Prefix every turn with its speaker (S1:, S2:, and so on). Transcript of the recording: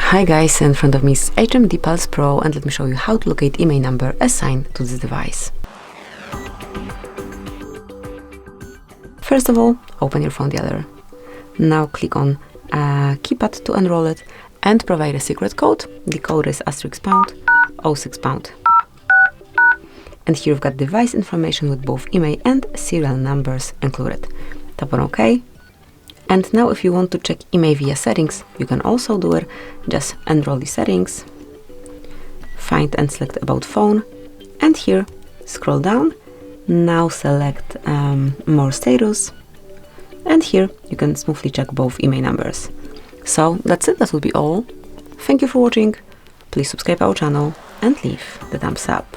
S1: Hi guys, in front of me is HMD Pulse Pro, and let me show you how to locate IMEI number assigned to this device. First of all, open your phone dialer. Now click on keypad to enroll it and provide a secret code. The code is *##06#. And here you've got device information with both IMEI and serial numbers included. Tap on OK. And now if you want to check IMEI via settings, you can also do it. Just enroll the settings, find and select about phone, and here scroll down. Now select more status, and here you can smoothly check both IMEI numbers. So that's it, that will be all. Thank you for watching. Please subscribe our channel and leave the thumbs up.